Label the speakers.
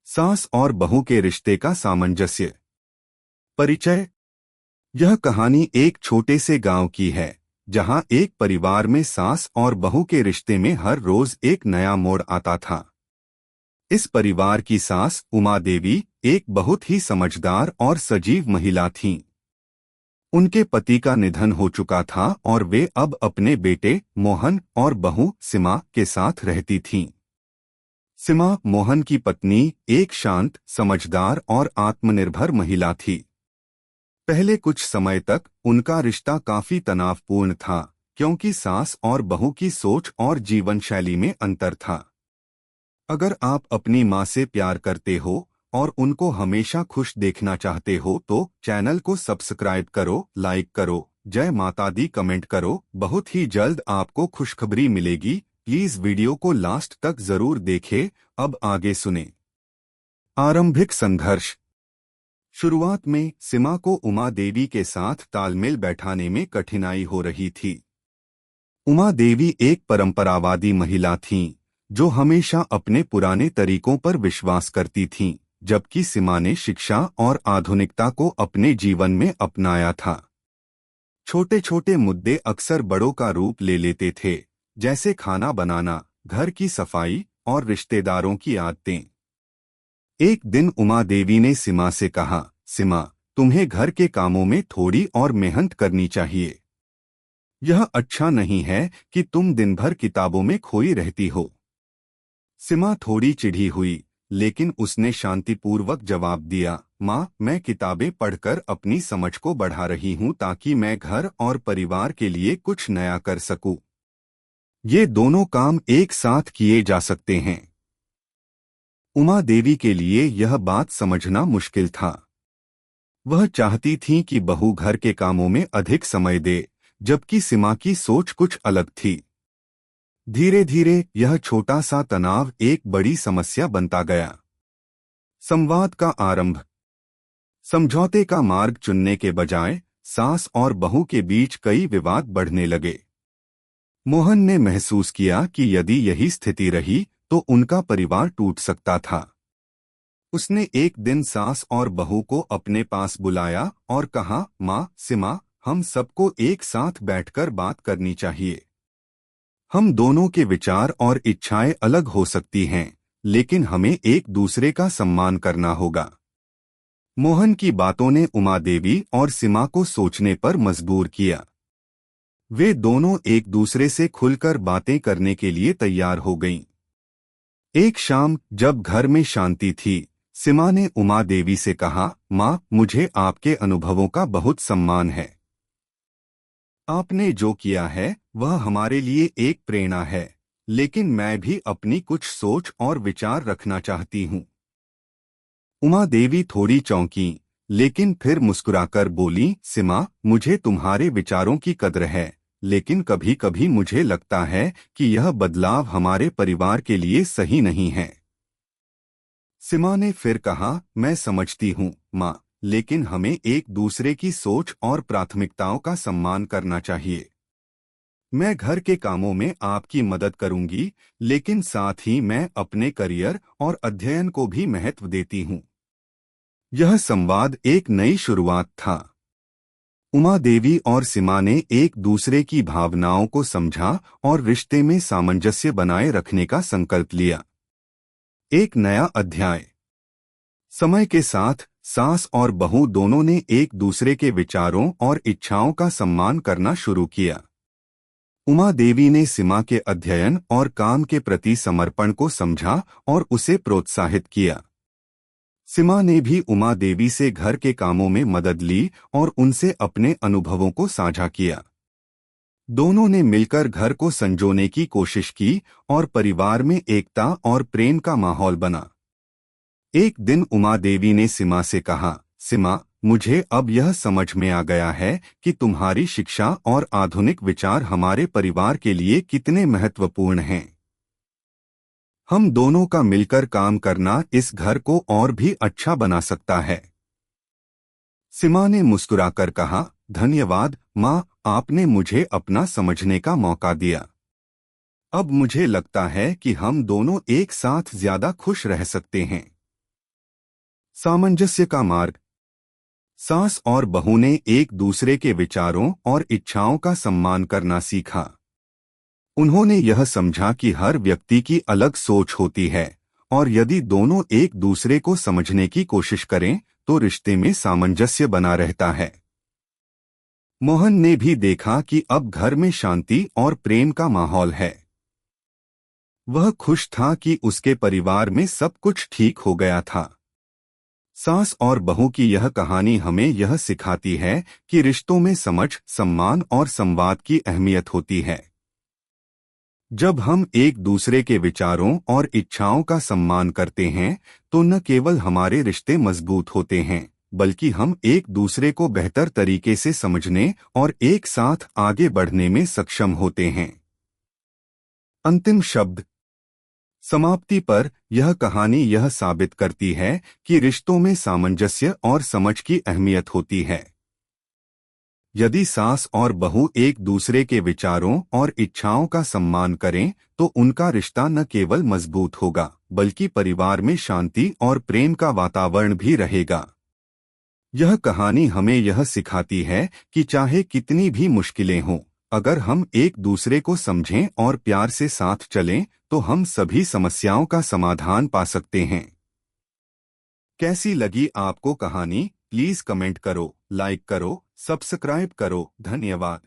Speaker 1: सास और बहू के रिश्ते का सामंजस्य। परिचय। यह कहानी एक छोटे से गांव की है, जहां एक परिवार में सास और बहू के रिश्ते में हर रोज एक नया मोड़ आता था। इस परिवार की सास उमा देवी एक बहुत ही समझदार और सजीव महिला थीं। उनके पति का निधन हो चुका था और वे अब अपने बेटे मोहन और बहू सीमा के साथ रहती थीं। सीमा मोहन की पत्नी एक शांत, समझदार और आत्मनिर्भर महिला थी। पहले कुछ समय तक उनका रिश्ता काफी तनावपूर्ण था, क्योंकि सास और बहू की सोच और जीवन शैली में अंतर था। अगर आप अपनी माँ से प्यार करते हो और उनको हमेशा खुश देखना चाहते हो तो चैनल को सब्सक्राइब करो, लाइक करो, जय माता दी कमेंट करो। बहुत ही जल्द आपको खुशखबरी मिलेगी। प्लीज वीडियो को लास्ट तक जरूर देखें। अब आगे सुने। आरंभिक संघर्ष। शुरुआत में सीमा को उमा देवी के साथ तालमेल बैठाने में कठिनाई हो रही थी। उमा देवी एक परंपरावादी महिला थीं, जो हमेशा अपने पुराने तरीकों पर विश्वास करती थीं, जबकि सीमा ने शिक्षा और आधुनिकता को अपने जीवन में अपनाया था। छोटे छोटे मुद्दे अक्सर बड़ों का रूप ले लेते थे, जैसे खाना बनाना, घर की सफाई और रिश्तेदारों की आदतें। एक दिन उमा देवी ने सीमा से कहा, सीमा, तुम्हें घर के कामों में थोड़ी और मेहनत करनी चाहिए। यह अच्छा नहीं है कि तुम दिन भर किताबों में खोई रहती हो। सीमा थोड़ी चिढ़ी हुई, लेकिन उसने शांतिपूर्वक जवाब दिया, माँ, मैं किताबें पढ़कर अपनी समझ को बढ़ा रही हूँ ताकि मैं घर और परिवार के लिए कुछ नया कर सकूं। ये दोनों काम एक साथ किए जा सकते हैं। उमा देवी के लिए यह बात समझना मुश्किल था। वह चाहती थी कि बहू घर के कामों में अधिक समय दे, जबकि सीमा की सोच कुछ अलग थी। धीरे धीरे यह छोटा सा तनाव एक बड़ी समस्या बनता गया। संवाद का आरंभ। समझौते का मार्ग चुनने के बजाय सास और बहू के बीच कई विवाद बढ़ने लगे। मोहन ने महसूस किया कि यदि यही स्थिति रही तो उनका परिवार टूट सकता था। उसने एक दिन सास और बहू को अपने पास बुलाया और कहा, माँ, सीमा, हम सबको एक साथ बैठकर बात करनी चाहिए। हम दोनों के विचार और इच्छाएं अलग हो सकती हैं, लेकिन हमें एक दूसरे का सम्मान करना होगा। मोहन की बातों ने उमा देवी और सीमा को सोचने पर मजबूर किया। वे दोनों एक दूसरे से खुलकर बातें करने के लिए तैयार हो गईं। एक शाम जब घर में शांति थी, सीमा ने उमा देवी से कहा, माँ, मुझे आपके अनुभवों का बहुत सम्मान है। आपने जो किया है वह हमारे लिए एक प्रेरणा है, लेकिन मैं भी अपनी कुछ सोच और विचार रखना चाहती हूँ। उमा देवी थोड़ी चौंकी, लेकिन फिर मुस्कुराकर बोली, सीमा, मुझे तुम्हारे विचारों की कद्र है, लेकिन कभी कभी मुझे लगता है कि यह बदलाव हमारे परिवार के लिए सही नहीं है। सीमा ने फिर कहा, मैं समझती हूँ, माँ, लेकिन हमें एक दूसरे की सोच और प्राथमिकताओं का सम्मान करना चाहिए। मैं घर के कामों में आपकी मदद करूंगी, लेकिन साथ ही मैं अपने करियर और अध्ययन को भी महत्व देती हूँ। यह संवाद एक नई शुरुआत था। उमा देवी और सीमा ने एक दूसरे की भावनाओं को समझा और रिश्ते में सामंजस्य बनाए रखने का संकल्प लिया। एक नया अध्याय। समय के साथ सास और बहू दोनों ने एक दूसरे के विचारों और इच्छाओं का सम्मान करना शुरू किया। उमा देवी ने सीमा के अध्ययन और काम के प्रति समर्पण को समझा और उसे प्रोत्साहित किया। सीमा ने भी उमा देवी से घर के कामों में मदद ली और उनसे अपने अनुभवों को साझा किया। दोनों ने मिलकर घर को संजोने की कोशिश की और परिवार में एकता और प्रेम का माहौल बना। एक दिन उमा देवी ने सीमा से कहा, सीमा, मुझे अब यह समझ में आ गया है कि तुम्हारी शिक्षा और आधुनिक विचार हमारे परिवार के लिए कितने महत्वपूर्ण हैं। हम दोनों का मिलकर काम करना इस घर को और भी अच्छा बना सकता है। सीमा ने मुस्कुराकर कहा, धन्यवाद माँ, आपने मुझे अपना समझने का मौका दिया। अब मुझे लगता है कि हम दोनों एक साथ ज्यादा खुश रह सकते हैं। सामंजस्य का मार्ग। सास और बहू ने एक दूसरे के विचारों और इच्छाओं का सम्मान करना सीखा। उन्होंने यह समझा कि हर व्यक्ति की अलग सोच होती है और यदि दोनों एक दूसरे को समझने की कोशिश करें तो रिश्ते में सामंजस्य बना रहता है। मोहन ने भी देखा कि अब घर में शांति और प्रेम का माहौल है। वह खुश था कि उसके परिवार में सब कुछ ठीक हो गया था। सास और बहू की यह कहानी हमें यह सिखाती है कि रिश्तों में समझ, सम्मान और संवाद की अहमियत होती है। जब हम एक दूसरे के विचारों और इच्छाओं का सम्मान करते हैं तो न केवल हमारे रिश्ते मजबूत होते हैं बल्कि हम एक दूसरे को बेहतर तरीके से समझने और एक साथ आगे बढ़ने में सक्षम होते हैं। अंतिम शब्द। समाप्ति पर यह कहानी यह साबित करती है कि रिश्तों में सामंजस्य और समझ की अहमियत होती है। यदि सास और बहू एक दूसरे के विचारों और इच्छाओं का सम्मान करें तो उनका रिश्ता न केवल मजबूत होगा बल्कि परिवार में शांति और प्रेम का वातावरण भी रहेगा। यह कहानी हमें यह सिखाती है कि चाहे कितनी भी मुश्किलें हों, अगर हम एक दूसरे को समझें और प्यार से साथ चलें तो हम सभी समस्याओं का समाधान पा सकते हैं। कैसी लगी आपको कहानी? प्लीज कमेंट करो, लाइक करो, सब्सक्राइब करो। धन्यवाद।